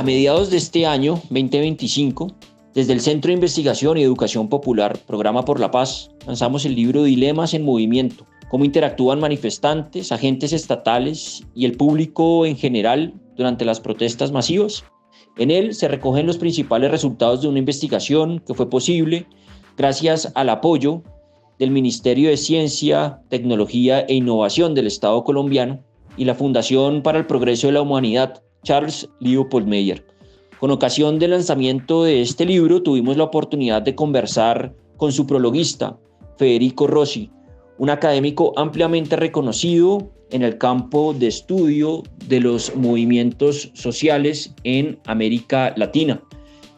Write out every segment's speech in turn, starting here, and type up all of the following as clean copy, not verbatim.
A mediados de este año, 2025, desde el Centro de Investigación y Educación Popular, Programa por la Paz, lanzamos el libro Dilemas en Movimiento: cómo interactúan manifestantes, agentes estatales y el público en general durante las protestas masivas. En él se recogen los principales resultados de una investigación que fue posible gracias al apoyo del Ministerio de Ciencia, Tecnología e Innovación del Estado colombiano y la Fundación para el Progreso de la Humanidad, Charles Leopold Meyer. Con ocasión del lanzamiento de este libro, tuvimos la oportunidad de conversar con su prologuista, Federico Rossi, un académico ampliamente reconocido en el campo de estudio de los movimientos sociales en América Latina.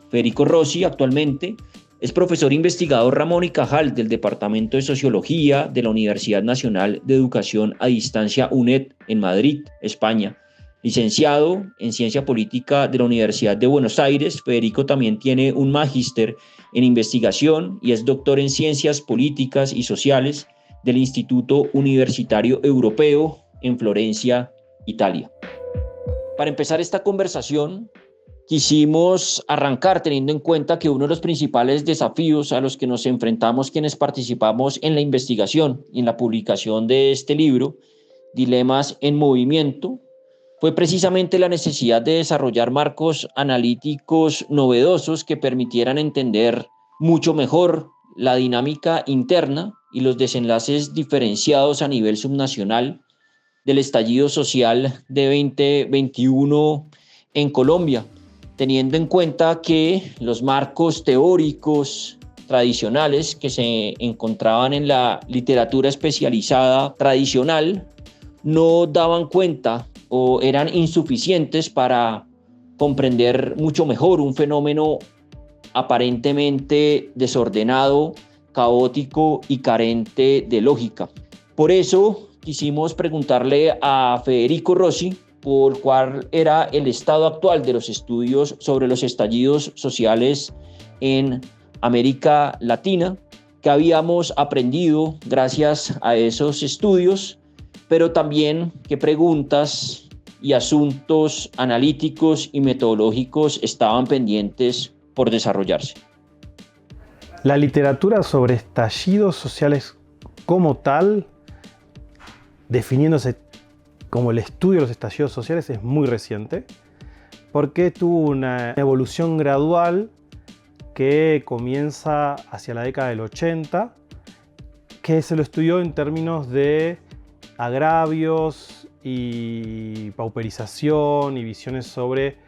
Federico Rossi actualmente es profesor investigador Ramón y Cajal del Departamento de Sociología de la Universidad Nacional de Educación a Distancia UNED en Madrid, España. Licenciado en Ciencia Política de la Universidad de Buenos Aires, Federico también tiene un magíster en investigación y es doctor en Ciencias Políticas y Sociales del Instituto Universitario Europeo en Florencia, Italia. Para empezar esta conversación, quisimos arrancar teniendo en cuenta que uno de los principales desafíos a los que nos enfrentamos quienes participamos en la investigación y en la publicación de este libro, Dilemas en Movimiento, fue precisamente la necesidad de desarrollar marcos analíticos novedosos que permitieran entender mucho mejor la dinámica interna y los desenlaces diferenciados a nivel subnacional del estallido social de 2021 en Colombia, teniendo en cuenta que los marcos teóricos tradicionales que se encontraban en la literatura especializada tradicional no daban cuenta o eran insuficientes para comprender mucho mejor un fenómeno aparentemente desordenado, caótico y carente de lógica. Por eso quisimos preguntarle a Federico Rossi por cuál era el estado actual de los estudios sobre los estallidos sociales en América Latina, qué habíamos aprendido gracias a esos estudios, pero también qué preguntas y asuntos analíticos y metodológicos estaban pendientes por desarrollarse. La literatura sobre estallidos sociales como tal, definiéndose como el estudio de los estallidos sociales, es muy reciente, porque tuvo una evolución gradual que comienza hacia la década del 80, que se lo estudió en términos de agravios y pauperización y visiones sobre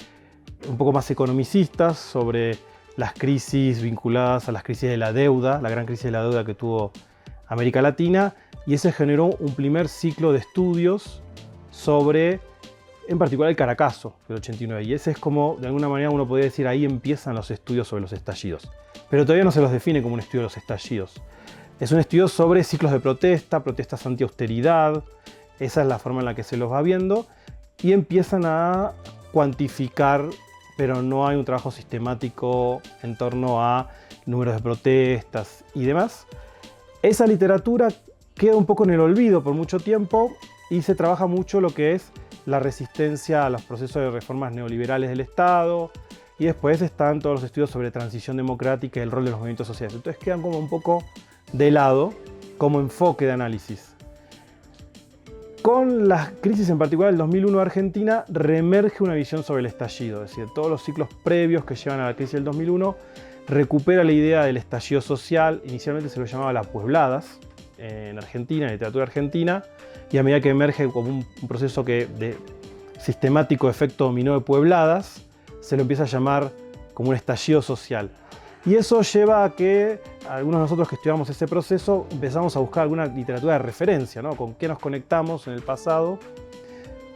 un poco más economicistas sobre las crisis vinculadas a las crisis de la deuda, la gran crisis de la deuda que tuvo América Latina, y ese generó un primer ciclo de estudios sobre, en particular, el Caracazo del 89, y ese es como, de alguna manera uno podría decir, ahí empiezan los estudios sobre los estallidos. Pero todavía no se los define como un estudio de los estallidos. Es un estudio sobre ciclos de protesta, protestas anti-austeridad, esa es la forma en la que se los va viendo, y empiezan a cuantificar, pero no hay un trabajo sistemático en torno a números de protestas y demás. Esa literatura queda un poco en el olvido por mucho tiempo y se trabaja mucho lo que es la resistencia a los procesos de reformas neoliberales del Estado, y después están todos los estudios sobre transición democrática y el rol de los movimientos sociales. Entonces quedan como un poco de lado como enfoque de análisis. Con las crisis en particular del 2001 de Argentina, reemerge una visión sobre el estallido, es decir, todos los ciclos previos que llevan a la crisis del 2001, recupera la idea del estallido social. Inicialmente se lo llamaba las puebladas en Argentina, en literatura argentina, y a medida que emerge como un proceso de sistemático efecto dominó de puebladas, se lo empieza a llamar como un estallido social. Y eso lleva a que algunos de nosotros que estudiamos ese proceso empezamos a buscar alguna literatura de referencia, ¿no? Con qué nos conectamos en el pasado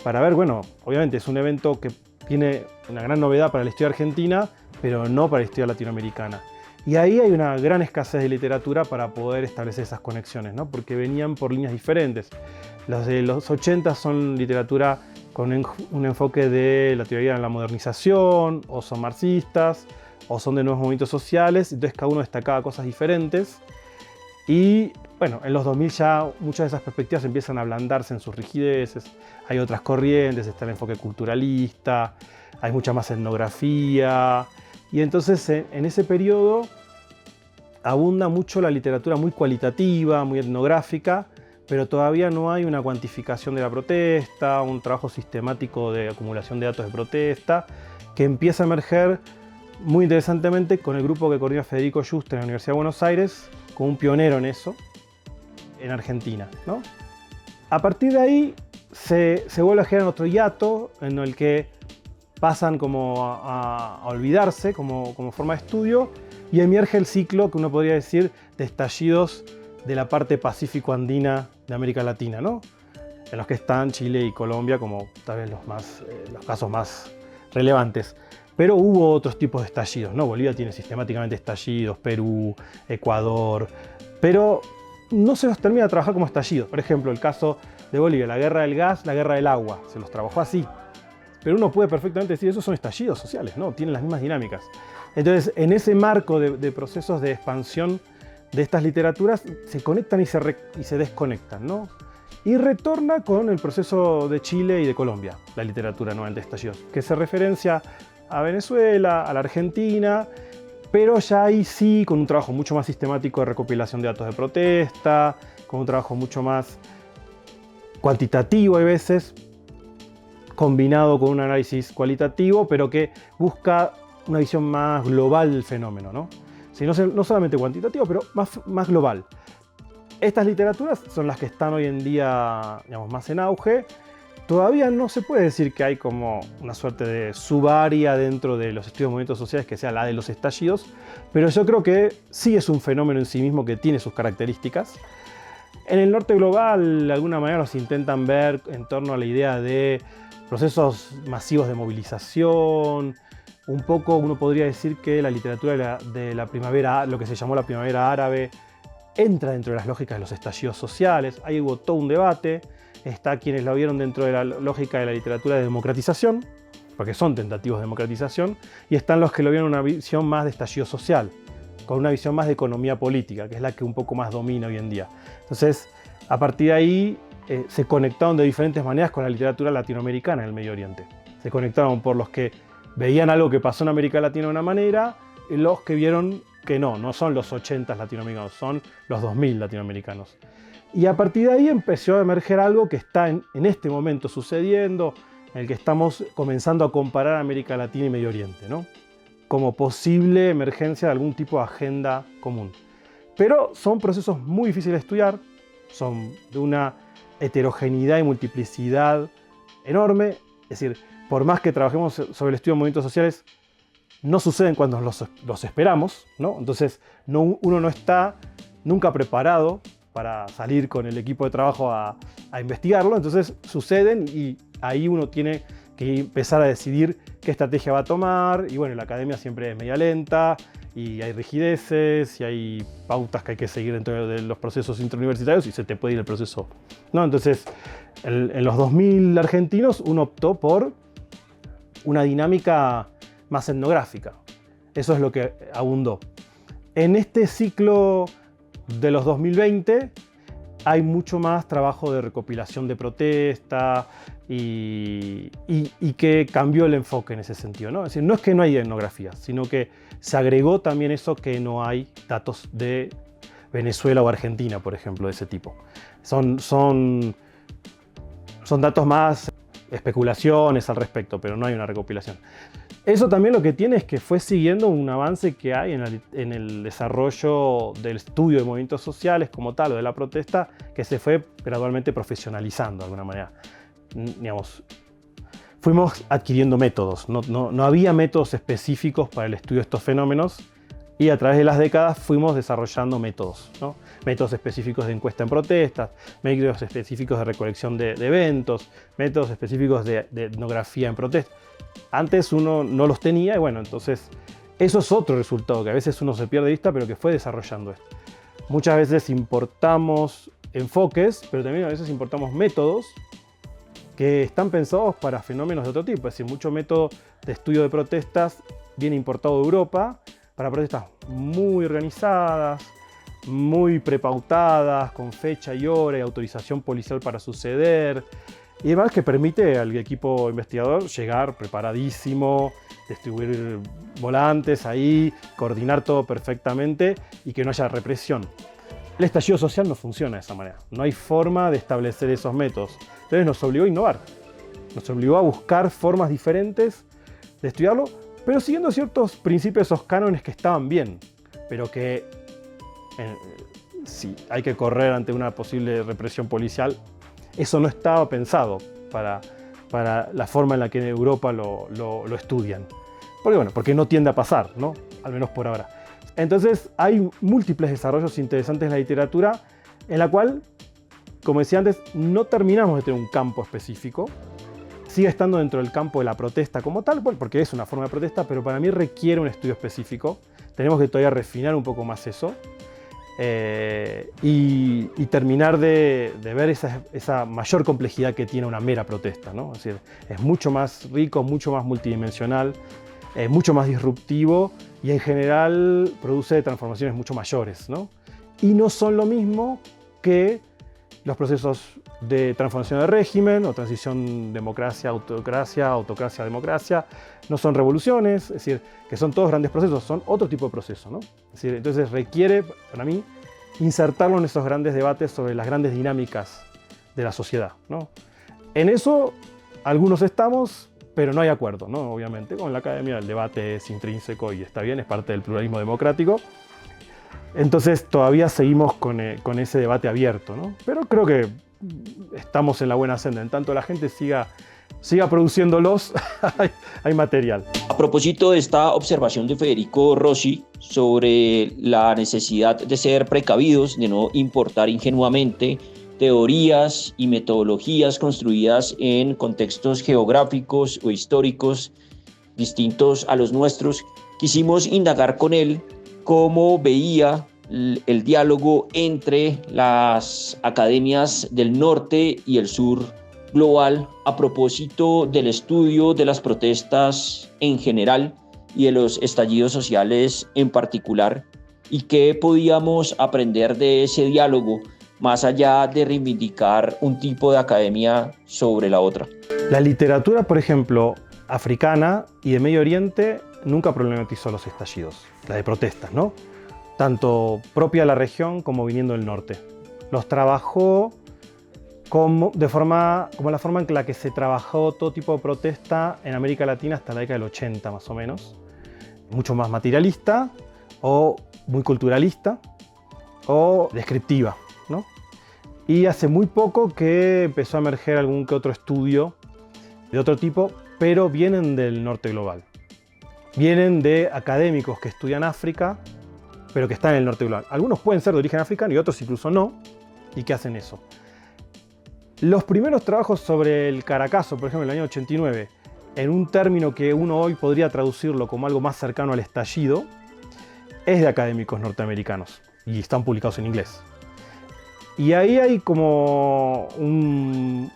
para ver, bueno, obviamente es un evento que tiene una gran novedad para la historia argentina, pero no para la historia latinoamericana. Y ahí hay una gran escasez de literatura para poder establecer esas conexiones, ¿no? Porque venían por líneas diferentes. Los de los 80 son literatura con un enfoque de la teoría de la modernización, o son marxistas, o son de nuevos movimientos sociales, entonces cada uno destacaba cosas diferentes. Y bueno, en los 2000 ya muchas de esas perspectivas empiezan a ablandarse en sus rigideces, hay otras corrientes, está el enfoque culturalista, hay mucha más etnografía. Y entonces en ese periodo abunda mucho la literatura muy cualitativa, muy etnográfica, pero todavía no hay una cuantificación de la protesta, un trabajo sistemático de acumulación de datos de protesta, que empieza a emerger muy interesantemente con el grupo que coordina Federico Juste en la Universidad de Buenos Aires, como un pionero en eso, en Argentina, ¿no? A partir de ahí se vuelve a generar otro hiato en el que pasan como a olvidarse como forma de estudio y emerge el ciclo que uno podría decir de estallidos de la parte pacífico-andina de América Latina, ¿no? En los que están Chile y Colombia como tal vez los casos más relevantes. Pero hubo otros tipos de estallidos, ¿no? Bolivia tiene sistemáticamente estallidos, Perú, Ecuador, pero no se los termina de trabajar como estallidos. Por ejemplo, el caso de Bolivia, la guerra del gas, la guerra del agua, se los trabajó así. Pero uno puede perfectamente decir, esos son estallidos sociales, ¿no? Tienen las mismas dinámicas. Entonces, en ese marco de procesos de expansión de estas literaturas, se conectan y se desconectan, ¿no? Y retorna con el proceso de Chile y de Colombia, la literatura anual de estallidos, que se referencia a Venezuela, a la Argentina, pero ya ahí sí con un trabajo mucho más sistemático de recopilación de datos de protesta, con un trabajo mucho más cuantitativo a veces, combinado con un análisis cualitativo, pero que busca una visión más global del fenómeno, ¿no? Sí, no solamente cuantitativo, pero más global. Estas literaturas son las que están hoy en día, digamos, más en auge. Todavía no se puede decir que hay como una suerte de subárea dentro de los estudios de movimientos sociales que sea la de los estallidos, pero yo creo que sí es un fenómeno en sí mismo que tiene sus características. En el norte global, de alguna manera, nos intentan ver en torno a la idea de procesos masivos de movilización. Un poco uno podría decir que la literatura de la primavera, lo que se llamó la primavera árabe, entra dentro de las lógicas de los estallidos sociales. Ahí hubo todo un debate. Está quienes lo vieron dentro de la lógica de la literatura de democratización, porque son tentativos de democratización, y están los que lo vieron una visión más de estallido social, con una visión más de economía política, que es la que un poco más domina hoy en día. Entonces, a partir de ahí, se conectaron de diferentes maneras con la literatura latinoamericana en el Medio Oriente. Se conectaron por los que veían algo que pasó en América Latina de una manera, y los que vieron que no son los 80 latinoamericanos, son los 2000 latinoamericanos. Y a partir de ahí empezó a emerger algo que está en este momento sucediendo, en el que estamos comenzando a comparar América Latina y Medio Oriente, ¿no? Como posible emergencia de algún tipo de agenda común. Pero son procesos muy difíciles de estudiar, son de una heterogeneidad y multiplicidad enorme, es decir, por más que trabajemos sobre el estudio de movimientos sociales, no suceden cuando los esperamos, ¿no? Entonces uno no está nunca preparado para salir con el equipo de trabajo a investigarlo, entonces suceden y ahí uno tiene que empezar a decidir qué estrategia va a tomar, y bueno, la academia siempre es media lenta, y hay rigideces, y hay pautas que hay que seguir dentro de los procesos interuniversitarios, y se te puede ir el proceso, ¿no? Entonces, en los 2000 argentinos, uno optó por una dinámica más etnográfica. Eso es lo que abundó. En este ciclo de los 2020 hay mucho más trabajo de recopilación de protesta y que cambió el enfoque en ese sentido, ¿no? Es decir, no es que no hay etnografía, sino que se agregó también eso que no hay datos de Venezuela o Argentina, por ejemplo, de ese tipo. Son datos más especulaciones al respecto, pero no hay una recopilación. Eso también lo que tiene es que fue siguiendo un avance que hay en el desarrollo del estudio de movimientos sociales como tal, o de la protesta, que se fue gradualmente profesionalizando de alguna manera. Digamos, fuimos adquiriendo métodos, no había métodos específicos para el estudio de estos fenómenos, y a través de las décadas fuimos desarrollando métodos, ¿no? Métodos específicos de encuesta en protestas, métodos específicos de recolección de eventos, métodos específicos de etnografía en protestas. Antes uno no los tenía y bueno, entonces eso es otro resultado que a veces uno se pierde de vista, pero que fue desarrollando esto. Muchas veces importamos enfoques, pero también a veces importamos métodos que están pensados para fenómenos de otro tipo. Es decir, mucho método de estudio de protestas viene importado de Europa para protestas muy organizadas, muy prepautadas, con fecha y hora y autorización policial para suceder. y además que permite al equipo investigador llegar preparadísimo, distribuir volantes ahí, coordinar todo perfectamente y que no haya represión. El estallido social no funciona de esa manera. No hay forma de establecer esos métodos. Entonces nos obligó a innovar. Nos obligó a buscar formas diferentes de estudiarlo, pero siguiendo ciertos principios, esos cánones que estaban bien, pero que si hay que correr ante una posible represión policial, eso no estaba pensado para la forma en la que en Europa lo estudian. Porque no tiende a pasar, ¿no? Al menos por ahora. Entonces hay múltiples desarrollos interesantes en la literatura en la cual, como decía antes, no terminamos de tener un campo específico. Sigue estando dentro del campo de la protesta como tal, porque es una forma de protesta, pero para mí requiere un estudio específico. Tenemos que todavía refinar un poco más eso y terminar de ver esa mayor complejidad que tiene una mera protesta, ¿no? Es decir, es mucho más rico, mucho más multidimensional, mucho más disruptivo y en general produce transformaciones mucho mayores, ¿no? Y no son lo mismo que los procesos de transformación de régimen o transición democracia-autocracia, autocracia-democracia. No son revoluciones, es decir, que son todos grandes procesos, son otro tipo de proceso, ¿no? Es decir, entonces requiere, para mí, insertarlo en esos grandes debates sobre las grandes dinámicas de la sociedad, ¿no? En eso algunos estamos, pero no hay acuerdo, ¿no? Obviamente, con la academia el debate es intrínseco y está bien, es parte del pluralismo democrático. Entonces todavía seguimos con ese debate abierto, ¿no? Pero creo que estamos en la buena senda. En tanto la gente siga produciéndolos, hay material. A propósito de esta observación de Federico Rossi sobre la necesidad de ser precavidos, de no importar ingenuamente teorías y metodologías construidas en contextos geográficos o históricos distintos a los nuestros, quisimos indagar con él cómo veía el diálogo entre las academias del norte y el sur global a propósito del estudio de las protestas en general y de los estallidos sociales en particular, y qué podíamos aprender de ese diálogo más allá de reivindicar un tipo de academia sobre la otra. La literatura, por ejemplo, africana y de Medio Oriente nunca problematizó los estallidos, la de protestas, ¿no? Tanto propia de la región como viniendo del norte. Los trabajó como la forma en la que se trabajó todo tipo de protesta en América Latina hasta la década del 80 más o menos. Mucho más materialista o muy culturalista o descriptiva, ¿no? Y hace muy poco que empezó a emerger algún que otro estudio de otro tipo, pero vienen del norte global. Vienen de académicos que estudian África, pero que están en el norte global. Algunos pueden ser de origen africano y otros incluso no, y que hacen eso. Los primeros trabajos sobre el Caracazo, por ejemplo, en el año 89, en un término que uno hoy podría traducirlo como algo más cercano al estallido, es de académicos norteamericanos y están publicados en inglés. Y ahí hay como un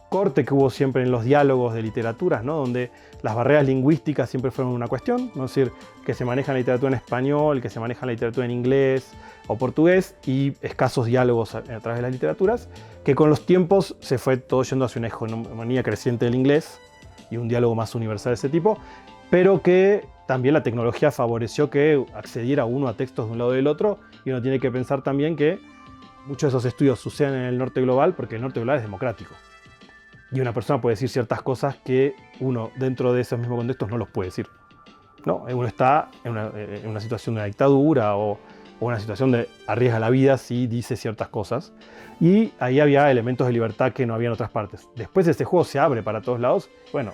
corte que hubo siempre en los diálogos de literaturas, ¿no? Donde las barreras lingüísticas siempre fueron una cuestión, ¿no? Es decir, que se maneja la literatura en español, que se maneja la literatura en inglés o portugués, y escasos diálogos a través de las literaturas, que con los tiempos se fue todo yendo hacia una hegemonía creciente del inglés y un diálogo más universal de ese tipo, pero que también la tecnología favoreció que accediera uno a textos de un lado y del otro, y uno tiene que pensar también que muchos de esos estudios suceden en el norte global porque el norte global es democrático. Y una persona puede decir ciertas cosas que uno dentro de esos mismos contextos no los puede decir, ¿no? Uno está en una situación de una dictadura o una situación de arriesga la vida si dice ciertas cosas. Y ahí había elementos de libertad que no había en otras partes. Después ese juego se abre para todos lados. Bueno,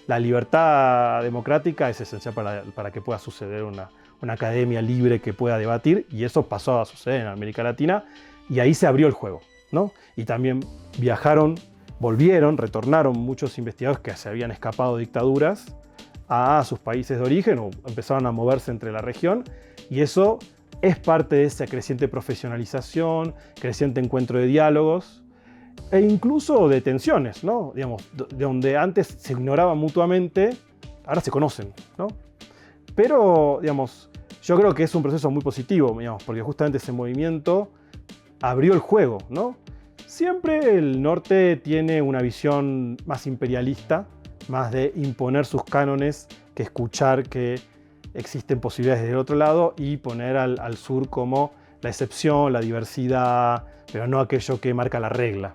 la libertad democrática es esencial para que pueda suceder una academia libre que pueda debatir, y eso pasó a suceder en América Latina, y ahí se abrió el juego, ¿no? Y también retornaron muchos investigadores que se habían escapado de dictaduras a sus países de origen o empezaron a moverse entre la región, y eso es parte de esa creciente profesionalización, creciente encuentro de diálogos e incluso de tensiones, ¿no? Digamos, donde antes se ignoraban mutuamente, ahora se conocen, ¿no? Pero, digamos, yo creo que es un proceso muy positivo, digamos, porque justamente ese movimiento abrió el juego, ¿no? Siempre el norte tiene una visión más imperialista, más de imponer sus cánones que escuchar que existen posibilidades del otro lado y poner al sur como la excepción, la diversidad, pero no aquello que marca la regla.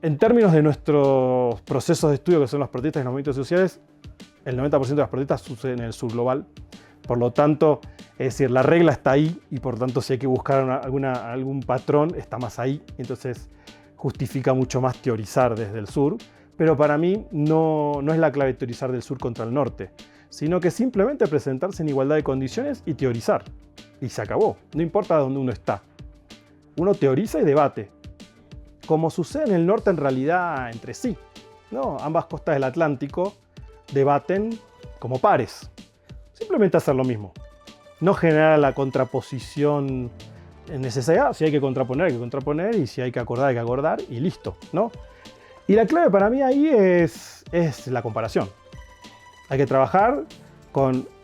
En términos de nuestros procesos de estudio, que son las protestas y los movimientos sociales, el 90% de las protestas suceden en el sur global. Por lo tanto, es decir, la regla está ahí y por tanto si hay que buscar algún patrón, está más ahí. Entonces justifica mucho más teorizar desde el sur. Pero para mí no es la clave teorizar del sur contra el norte, sino que simplemente presentarse en igualdad de condiciones y teorizar. Y se acabó. No importa dónde uno está. Uno teoriza y debate. Como sucede en el norte en realidad entre sí, ¿no? Ambas costas del Atlántico debaten como pares. Simplemente hacer lo mismo. No generar la contraposición necesaria. Si hay que contraponer, y si hay que acordar, y listo, ¿no? Y la clave para mí ahí es la comparación. Hay que trabajar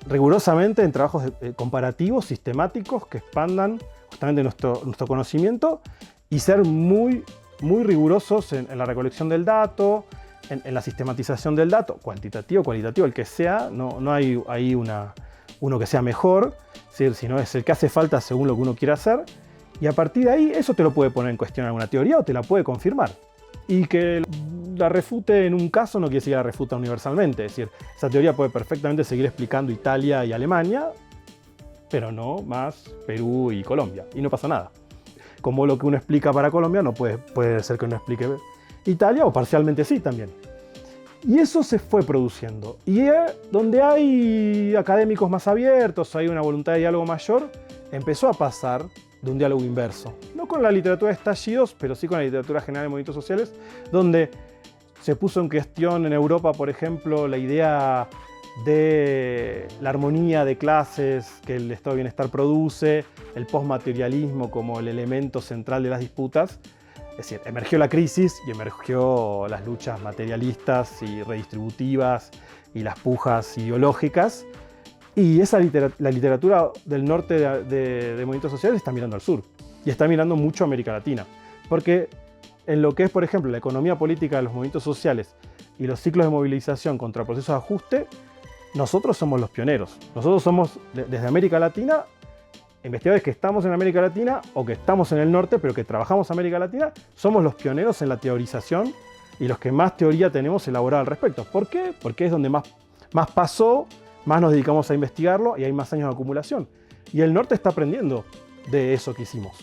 rigurosamente en trabajos comparativos, sistemáticos, que expandan justamente nuestro conocimiento y ser muy, muy rigurosos en la recolección del dato, en la sistematización del dato, cuantitativo, cualitativo, el que sea. No hay ahí uno que sea mejor, sino es el que hace falta según lo que uno quiera hacer. Y a partir de ahí, eso te lo puede poner en cuestión alguna teoría o te la puede confirmar. Y que la refute en un caso no quiere decir que la refuta universalmente. Es decir, esa teoría puede perfectamente seguir explicando Italia y Alemania, pero no más Perú y Colombia. Y no pasa nada. Como lo que uno explica para Colombia no puede ser que uno explique Italia, o parcialmente sí también. Y eso se fue produciendo. Y donde hay académicos más abiertos, hay una voluntad de diálogo mayor, empezó a pasar de un diálogo inverso. No con la literatura de estallidos, pero sí con la literatura general de movimientos sociales, donde se puso en cuestión en Europa, por ejemplo, la idea de la armonía de clases que el estado de bienestar produce, el postmaterialismo como el elemento central de las disputas. Es decir, emergió la crisis y emergió las luchas materialistas y redistributivas y las pujas ideológicas. Y la literatura del norte de movimientos sociales está mirando al sur. Y está mirando mucho a América Latina. Porque en lo que es, por ejemplo, la economía política de los movimientos sociales y los ciclos de movilización contra procesos de ajuste, nosotros somos los pioneros. Nosotros somos, desde América Latina, investigadores que estamos en América Latina o que estamos en el norte, pero que trabajamos en América Latina, somos los pioneros en la teorización y los que más teoría tenemos elaborada al respecto. ¿Por qué? Porque es donde más pasó, más nos dedicamos a investigarlo y hay más años de acumulación. Y el norte está aprendiendo de eso que hicimos.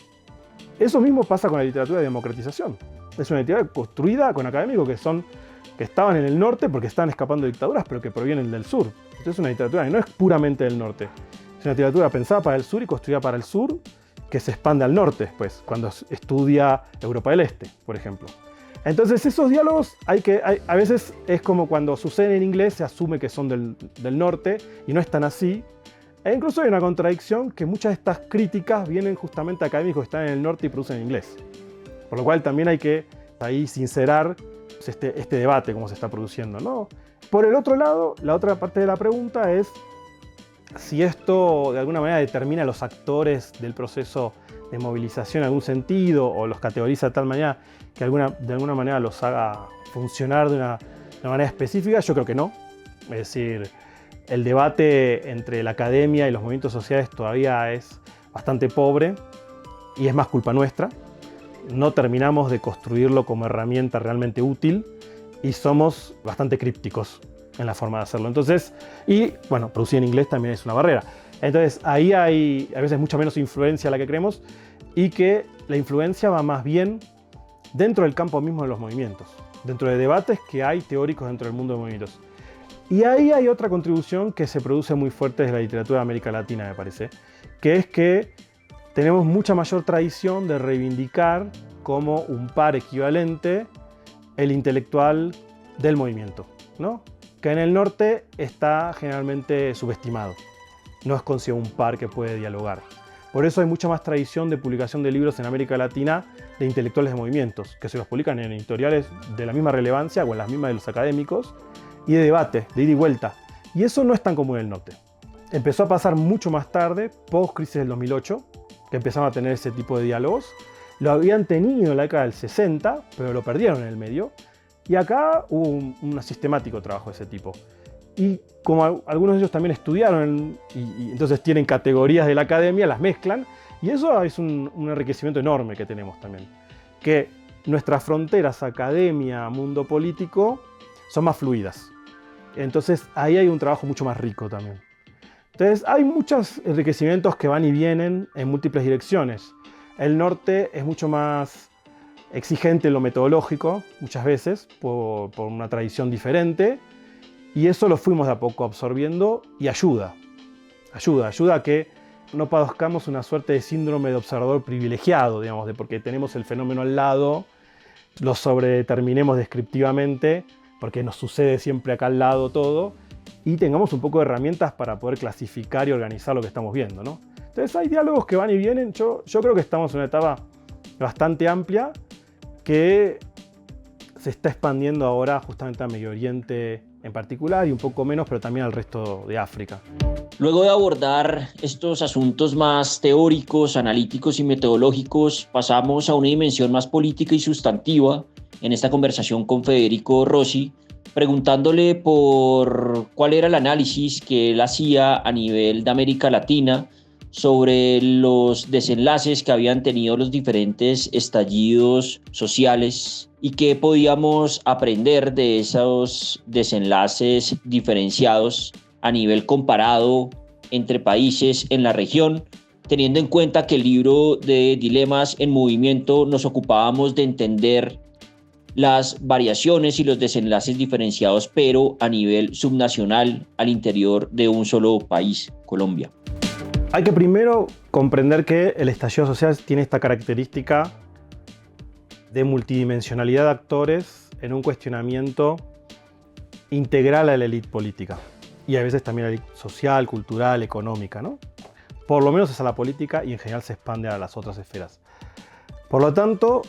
Eso mismo pasa con la literatura de democratización. Es una literatura construida con académicos que estaban en el norte porque estaban escapando de dictaduras, pero que provienen del sur. Entonces es una literatura que no es puramente del norte. Es una literatura pensada para el sur y construida para el sur, que se expande al norte después, cuando estudia Europa del Este, por ejemplo. Entonces esos diálogos a veces es como cuando suceden en inglés, se asume que son del norte y no es tan así. E incluso hay una contradicción que muchas de estas críticas vienen justamente de académicos que están en el norte y producen en inglés. Por lo cual también hay que ahí sincerar este debate, cómo se está produciendo, ¿no? Por el otro lado, la otra parte de la pregunta es si esto de alguna manera determina a los actores del proceso de movilización en algún sentido o los categoriza de tal manera que de alguna manera los haga funcionar de una manera específica. Yo creo que no. Es decir, el debate entre la academia y los movimientos sociales todavía es bastante pobre y es más culpa nuestra. No terminamos de construirlo como herramienta realmente útil y somos bastante crípticos en la forma de hacerlo. Entonces, y bueno, producir en inglés también es una barrera. Entonces, ahí hay a veces mucha menos influencia a la que creemos y que la influencia va más bien dentro del campo mismo de los movimientos, dentro de debates que hay teóricos dentro del mundo de movimientos. Y ahí hay otra contribución que se produce muy fuerte desde la literatura de América Latina, me parece, que es que tenemos mucha mayor tradición de reivindicar como un par equivalente el intelectual del movimiento, ¿no? Que en el norte está generalmente subestimado. No es considerado un par que puede dialogar. Por eso hay mucha más tradición de publicación de libros en América Latina de intelectuales de movimientos, que se los publican en editoriales de la misma relevancia o en las mismas de los académicos, y de debate, de ida y vuelta. Y eso no es tan común en el norte. Empezó a pasar mucho más tarde, post-crisis del 2008, que empezaron a tener ese tipo de diálogos, Lo habían tenido en la década del 60, pero lo perdieron en el medio. Y acá hubo un sistemático trabajo de ese tipo. Y como algunos de ellos también estudiaron, y entonces tienen categorías de la academia, las mezclan. Y eso es un enriquecimiento enorme que tenemos también. Que nuestras fronteras, academia, mundo político, son más fluidas. Entonces ahí hay un trabajo mucho más rico también. Entonces hay muchos enriquecimientos que van y vienen en múltiples direcciones. El norte es mucho más exigente en lo metodológico, muchas veces, por una tradición diferente. Y eso lo fuimos de a poco absorbiendo y ayuda a que no padezcamos una suerte de síndrome de observador privilegiado, digamos, de porque tenemos el fenómeno al lado, lo sobredeterminemos descriptivamente, porque nos sucede siempre acá al lado todo, y tengamos un poco de herramientas para poder clasificar y organizar lo que estamos viendo, ¿no? Entonces hay diálogos que van y vienen. Yo creo que estamos en una etapa bastante amplia que se está expandiendo ahora justamente a Medio Oriente en particular y un poco menos, pero también al resto de África. Luego de abordar estos asuntos más teóricos, analíticos y metodológicos, pasamos a una dimensión más política y sustantiva en esta conversación con Federico Rossi, preguntándole por cuál era el análisis que él hacía a nivel de América Latina sobre los desenlaces que habían tenido los diferentes estallidos sociales y qué podíamos aprender de esos desenlaces diferenciados a nivel comparado entre países en la región, teniendo en cuenta que el libro de Dilemas en Movimiento nos ocupábamos de entender las variaciones y los desenlaces diferenciados, pero a nivel subnacional al interior de un solo país, Colombia. Hay que primero comprender que el estallido social tiene esta característica de multidimensionalidad de actores en un cuestionamiento integral a la élite política y a veces también a la élite social, cultural, económica, ¿no? Por lo menos es a la política y en general se expande a las otras esferas. Por lo tanto,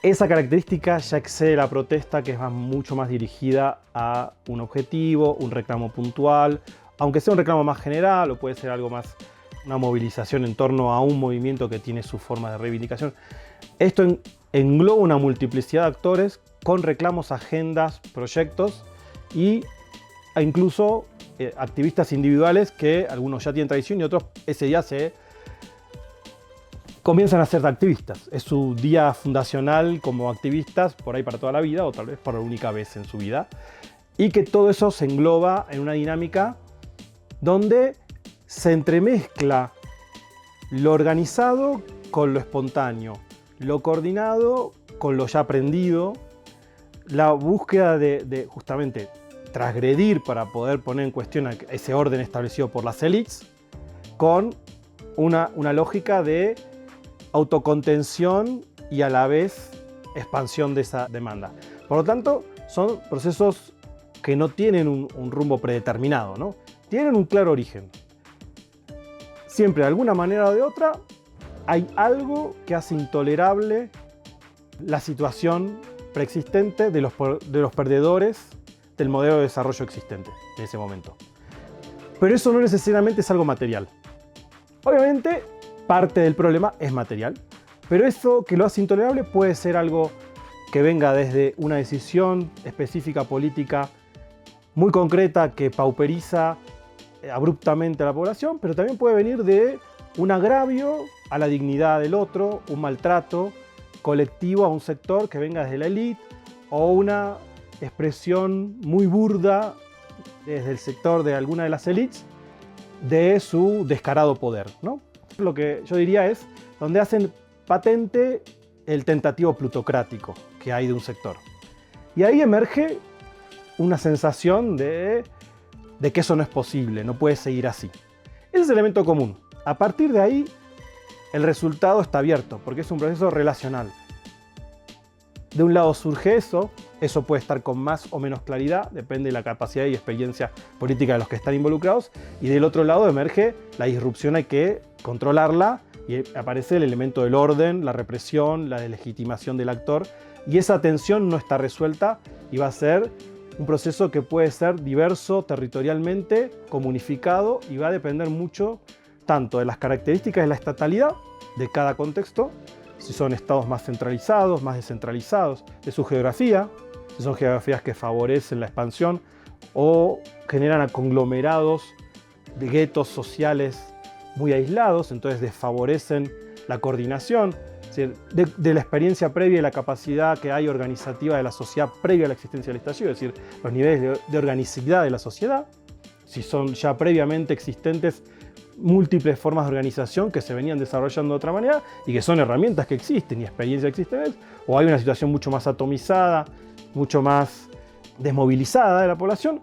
esa característica ya excede la protesta, que es mucho más dirigida a un objetivo, un reclamo puntual, aunque sea un reclamo más general o puede ser algo más, una movilización en torno a un movimiento que tiene su forma de reivindicación. Esto engloba una multiplicidad de actores con reclamos, agendas, proyectos e incluso activistas individuales que algunos ya tienen tradición y otros ese día se comienzan a ser activistas. Es su día fundacional como activistas, por ahí para toda la vida o tal vez por única vez en su vida. Y que todo eso se engloba en una dinámica donde se entremezcla lo organizado con lo espontáneo, lo coordinado con lo ya aprendido, la búsqueda de justamente transgredir para poder poner en cuestión ese orden establecido por las élites, con una lógica de autocontención y a la vez expansión de esa demanda. Por lo tanto, son procesos que no tienen un rumbo predeterminado, ¿no? Tienen un claro origen. Siempre, de alguna manera o de otra, hay algo que hace intolerable la situación preexistente de los perdedores del modelo de desarrollo existente en ese momento. Pero eso no necesariamente es algo material. Obviamente, parte del problema es material, pero eso que lo hace intolerable puede ser algo que venga desde una decisión específica política muy concreta que pauperiza abruptamente a la población, pero también puede venir de un agravio a la dignidad del otro, un maltrato colectivo a un sector que venga desde la élite o una expresión muy burda desde el sector de alguna de las élites de su descarado poder, ¿no? Lo que yo diría es donde hacen patente el tentativo plutocrático que hay de un sector. Y ahí emerge una sensación de que eso no es posible, no puede seguir así. Ese es el elemento común. A partir de ahí, el resultado está abierto, porque es un proceso relacional. De un lado surge eso puede estar con más o menos claridad, depende de la capacidad y experiencia política de los que están involucrados, y del otro lado emerge la disrupción, hay que controlarla, y aparece el elemento del orden, la represión, la deslegitimación del actor, y esa tensión no está resuelta y va a ser un proceso que puede ser diverso territorialmente, comunificado, y va a depender mucho tanto de las características de la estatalidad de cada contexto, si son estados más centralizados, más descentralizados, de su geografía, si son geografías que favorecen la expansión o generan conglomerados de guetos sociales muy aislados, entonces desfavorecen la coordinación, es decir, de la experiencia previa y la capacidad que hay organizativa de la sociedad previa a la existencia del estallido, es decir, los niveles de organicidad de la sociedad, si son ya previamente existentes múltiples formas de organización que se venían desarrollando de otra manera y que son herramientas que existen y experiencias existentes, o hay una situación mucho más atomizada, mucho más desmovilizada de la población,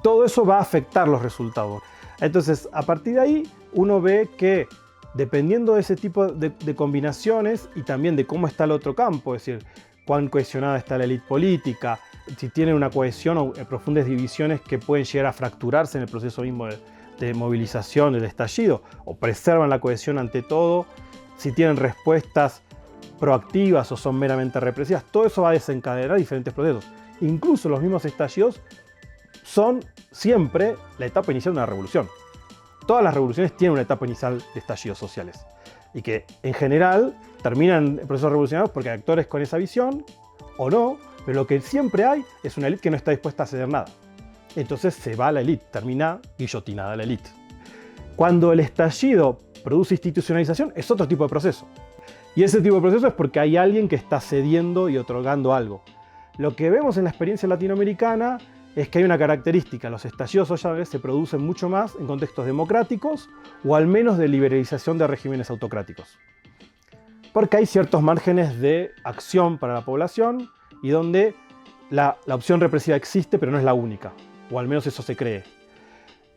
todo eso va a afectar los resultados. Entonces, a partir de ahí, uno ve que dependiendo de ese tipo de combinaciones y también de cómo está el otro campo, es decir, cuán cohesionada está la élite política, si tiene una cohesión o profundas divisiones que pueden llegar a fracturarse en el proceso mismo de movilización del estallido, o preservan la cohesión ante todo, si tienen respuestas proactivas o son meramente represivas, todo eso va a desencadenar diferentes procesos. Incluso los mismos estallidos son siempre la etapa inicial de una revolución. Todas las revoluciones tienen una etapa inicial de estallidos sociales y que en general terminan en procesos revolucionarios porque hay actores con esa visión o no, pero lo que siempre hay es una élite que no está dispuesta a ceder nada. Entonces se va la élite, termina guillotinada la élite. Cuando el estallido produce institucionalización es otro tipo de proceso. Y ese tipo de proceso es porque hay alguien que está cediendo y otorgando algo. Lo que vemos en la experiencia latinoamericana es que hay una característica: los estallidos sociales se producen mucho más en contextos democráticos o al menos de liberalización de regímenes autocráticos. Porque hay ciertos márgenes de acción para la población y donde la opción represiva existe, pero no es la única, o al menos eso se cree.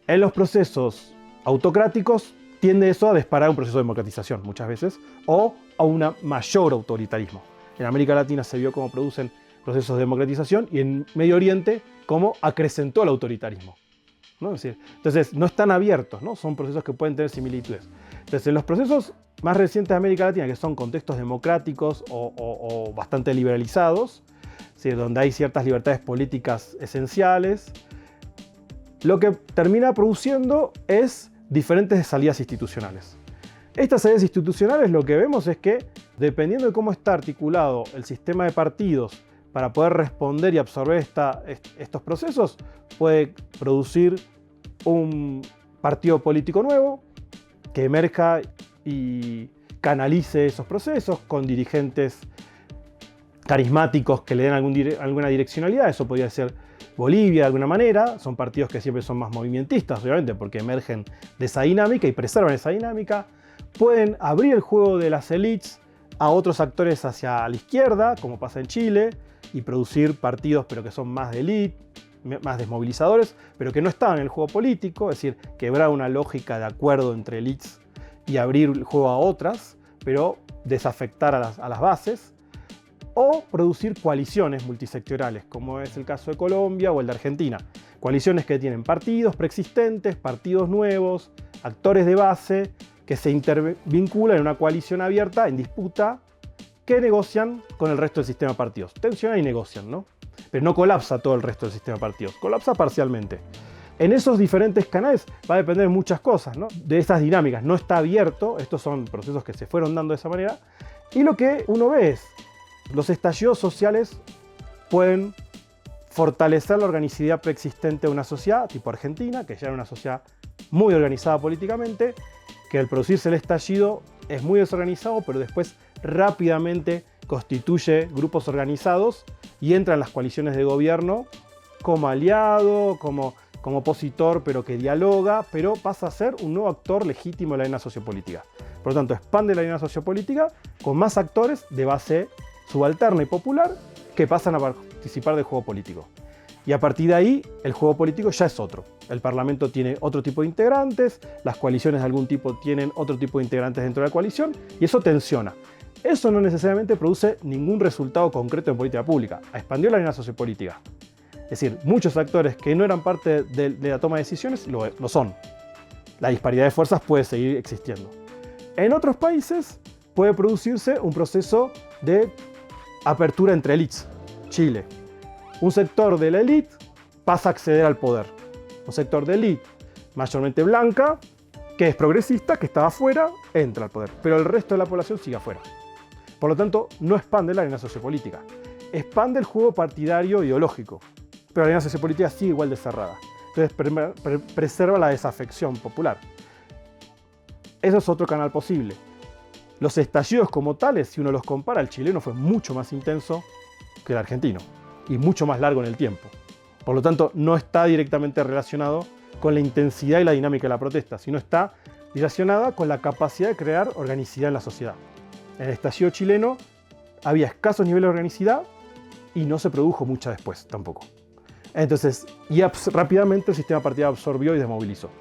En los procesos autocráticos tiende eso a disparar un proceso de democratización muchas veces, o a un mayor autoritarismo. En América Latina se vio cómo producen procesos de democratización y en Medio Oriente cómo acrecentó el autoritarismo, ¿no? Es decir, entonces no están abiertos, ¿no? Son procesos que pueden tener similitudes. Entonces en los procesos más recientes de América Latina, que son contextos democráticos o bastante liberalizados, ¿sí?, donde hay ciertas libertades políticas esenciales, lo que termina produciendo es diferentes salidas institucionales. Estas salidas institucionales, lo que vemos es que, dependiendo de cómo está articulado el sistema de partidos para poder responder y absorber estos procesos, puede producir un partido político nuevo que emerja y canalice esos procesos con dirigentes carismáticos que le den alguna direccionalidad. Eso podría ser Bolivia de alguna manera. Son partidos que siempre son más movimentistas, obviamente, porque emergen de esa dinámica y preservan esa dinámica. Pueden abrir el juego de las élites a otros actores hacia la izquierda, como pasa en Chile, y producir partidos pero que son más de élite, más desmovilizadores, pero que no estaban en el juego político, es decir, quebrar una lógica de acuerdo entre élites y abrir el juego a otras, pero desafectar a las bases, o producir coaliciones multisectoriales, como es el caso de Colombia o el de Argentina. Coaliciones que tienen partidos preexistentes, partidos nuevos, actores de base, que se intervinculan en una coalición abierta, en disputa, que negocian con el resto del sistema de partidos. Tensionan y negocian, ¿no? Pero no colapsa todo el resto del sistema de partidos, colapsa parcialmente. En esos diferentes canales va a depender de muchas cosas, ¿no? De esas dinámicas. No está abierto, estos son procesos que se fueron dando de esa manera. Y lo que uno ve es, los estallidos sociales pueden fortalecer la organicidad preexistente de una sociedad, tipo Argentina, que ya era una sociedad muy organizada políticamente, que al producirse el estallido es muy desorganizado, pero después rápidamente constituye grupos organizados y entra en las coaliciones de gobierno como aliado, como opositor, pero que dialoga, pero pasa a ser un nuevo actor legítimo de la arena sociopolítica. Por lo tanto, expande la arena sociopolítica con más actores de base subalterna y popular que pasan a participar del juego político. Y a partir de ahí, el juego político ya es otro. El Parlamento tiene otro tipo de integrantes, las coaliciones de algún tipo tienen otro tipo de integrantes dentro de la coalición, y eso tensiona. Eso no necesariamente produce ningún resultado concreto en política pública. Expandió la arena sociopolítica. Es decir, muchos actores que no eran parte de la toma de decisiones lo son. La disparidad de fuerzas puede seguir existiendo. En otros países puede producirse un proceso de apertura entre élites. Chile. Un sector de la élite pasa a acceder al poder. Un sector de élite mayormente blanca, que es progresista, que estaba afuera, entra al poder. Pero el resto de la población sigue afuera. Por lo tanto, no expande la arena sociopolítica. Expande el juego partidario ideológico, pero la arena sociopolítica sigue igual de cerrada. Entonces preserva la desafección popular. Eso es otro canal posible. Los estallidos como tales, si uno los compara, el chileno fue mucho más intenso que el argentino y mucho más largo en el tiempo. Por lo tanto, no está directamente relacionado con la intensidad y la dinámica de la protesta, sino está relacionada con la capacidad de crear organicidad en la sociedad. En el estallido chileno había escasos niveles de organicidad y no se produjo mucha después tampoco. Entonces, rápidamente el sistema partidario absorbió y desmovilizó.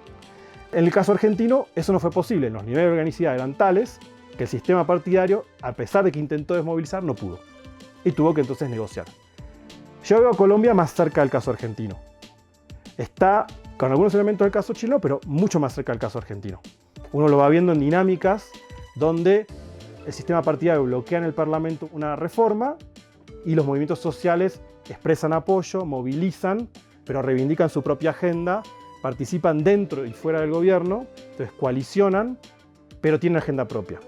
En el caso argentino, eso no fue posible. Los niveles de organicidad eran tales que el sistema partidario, a pesar de que intentó desmovilizar, no pudo. Y tuvo que entonces negociar. Yo veo a Colombia más cerca del caso argentino. Está con algunos elementos del caso chileno, pero mucho más cerca del caso argentino. Uno lo va viendo en dinámicas donde el sistema partidario bloquea en el Parlamento una reforma y los movimientos sociales expresan apoyo, movilizan, pero reivindican su propia agenda, participan dentro y fuera del gobierno, entonces coalicionan, pero tienen agenda propia,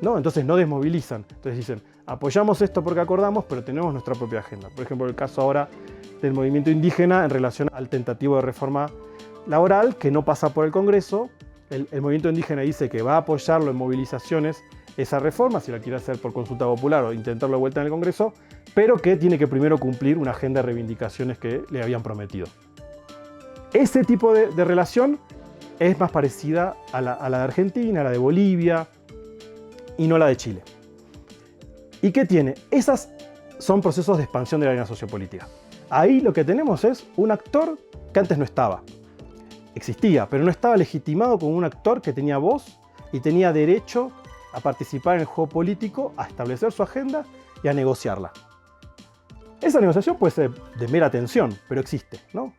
¿no? Entonces no desmovilizan, entonces dicen, apoyamos esto porque acordamos, pero tenemos nuestra propia agenda. Por ejemplo, el caso ahora del movimiento indígena en relación al tentativo de reforma laboral que no pasa por el Congreso. El movimiento indígena dice que va a apoyarlo en movilizaciones esa reforma, si la quiere hacer por consulta popular o intentarlo de vuelta en el Congreso, pero que tiene que primero cumplir una agenda de reivindicaciones que le habían prometido. Ese tipo de relación es más parecida a la de Argentina, a la de Bolivia y no la de Chile. ¿Y qué tiene? Esas son procesos de expansión de la arena sociopolítica. Ahí lo que tenemos es un actor que antes no estaba. Existía, pero no estaba legitimado como un actor que tenía voz y tenía derecho a participar en el juego político, a establecer su agenda y a negociarla. Esa negociación puede ser de mera tensión, pero existe, ¿no?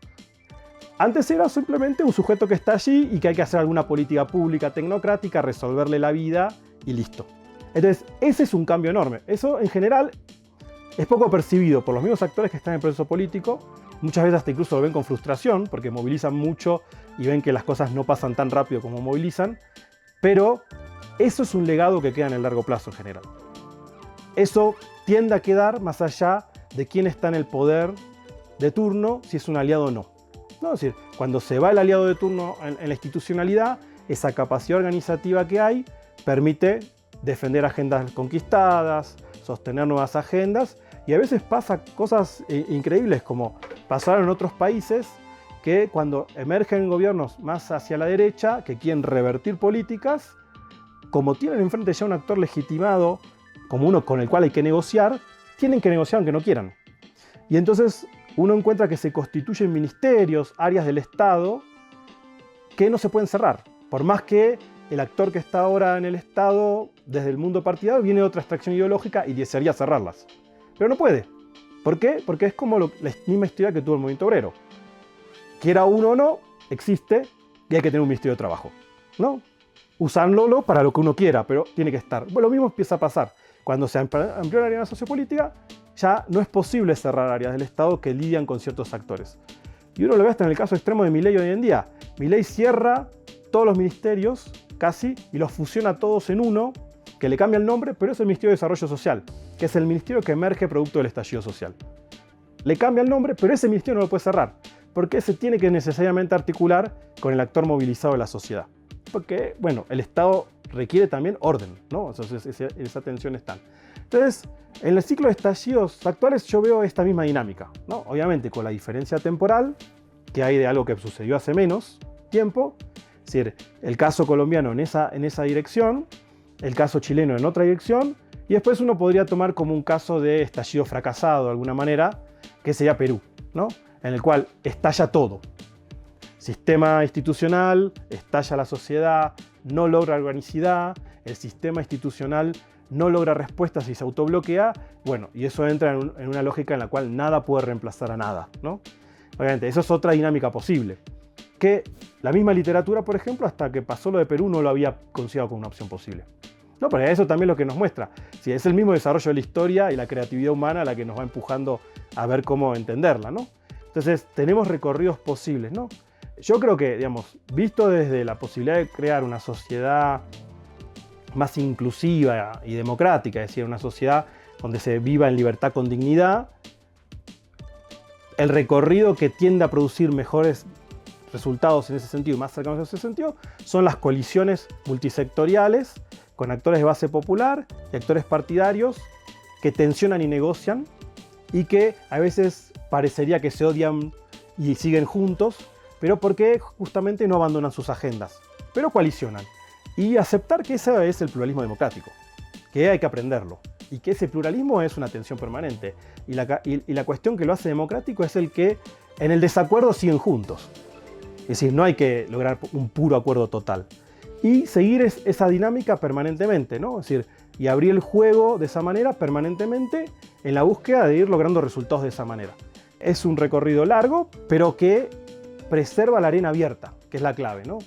Antes era simplemente un sujeto que está allí y que hay que hacer alguna política pública tecnocrática, resolverle la vida y listo. Entonces, ese es un cambio enorme. Eso, en general, es poco percibido por los mismos actores que están en el proceso político. Muchas veces hasta incluso lo ven con frustración, porque movilizan mucho y ven que las cosas no pasan tan rápido como movilizan. Pero eso es un legado que queda en el largo plazo en general. Eso tiende a quedar más allá de quién está en el poder de turno, si es un aliado o no. ¿No? Es decir, cuando se va el aliado de turno en la institucionalidad, esa capacidad organizativa que hay permite defender agendas conquistadas, sostener nuevas agendas, y a veces pasa cosas increíbles como pasaron en otros países que cuando emergen gobiernos más hacia la derecha que quieren revertir políticas, como tienen enfrente ya un actor legitimado, como uno con el cual hay que negociar, tienen que negociar aunque no quieran. Y entonces uno encuentra que se constituyen ministerios, áreas del Estado, que no se pueden cerrar. Por más que el actor que está ahora en el Estado, desde el mundo partidario, viene de otra extracción ideológica y desearía cerrarlas. Pero no puede. ¿Por qué? Porque es como la misma historia que tuvo el movimiento obrero. Quiera uno o no, existe y hay que tener un ministerio de trabajo, ¿no? Usándolo para lo que uno quiera, pero tiene que estar. Bueno, lo mismo empieza a pasar. Cuando se amplió la arena sociopolítica, ya no es posible cerrar áreas del Estado que lidian con ciertos actores. Y uno lo ve hasta en el caso extremo de Milei hoy en día. Milei cierra todos los ministerios, casi, y los fusiona todos en uno, que le cambia el nombre, pero es el Ministerio de Desarrollo Social, que es el ministerio que emerge producto del estallido social. Le cambia el nombre, pero ese ministerio no lo puede cerrar, porque se tiene que necesariamente articular con el actor movilizado de la sociedad. Porque, bueno, el Estado requiere también orden, ¿no? Entonces esa tensión está. Entonces, en el ciclo de estallidos actuales yo veo esta misma dinámica, ¿no? Obviamente con la diferencia temporal que hay de algo que sucedió hace menos tiempo, es decir, el caso colombiano en esa dirección, el caso chileno en otra dirección, y después uno podría tomar como un caso de estallido fracasado de alguna manera, que sería Perú, ¿no? En el cual estalla todo. Sistema institucional, estalla la sociedad, no logra organicidad, el sistema institucional no logra respuestas y se autobloquea, bueno, y eso entra en una lógica en la cual nada puede reemplazar a nada, ¿no? Obviamente, eso es otra dinámica posible, que la misma literatura, por ejemplo, hasta que pasó lo de Perú no lo había considerado como una opción posible. No, pero eso también es lo que nos muestra. Sí, es el mismo desarrollo de la historia y la creatividad humana la que nos va empujando a ver cómo entenderla, ¿no? Entonces, tenemos recorridos posibles, ¿no? Yo creo que, digamos, visto desde la posibilidad de crear una sociedad más inclusiva y democrática, es decir, una sociedad donde se viva en libertad con dignidad, el recorrido que tiende a producir mejores resultados en ese sentido, más cercanos a ese sentido, son las coaliciones multisectoriales con actores de base popular y actores partidarios que tensionan y negocian y que a veces parecería que se odian y siguen juntos, pero porque justamente no abandonan sus agendas, pero coalicionan. Y aceptar que ese es el pluralismo democrático, que hay que aprenderlo, y que ese pluralismo es una tensión permanente. Y la cuestión que lo hace democrático es el que en el desacuerdo siguen juntos. Es decir, no hay que lograr un puro acuerdo total. Y seguir esa dinámica permanentemente, ¿no? Es decir, y abrir el juego de esa manera permanentemente en la búsqueda de ir logrando resultados de esa manera. Es un recorrido largo, pero que preserva la arena abierta, que es la clave, ¿no?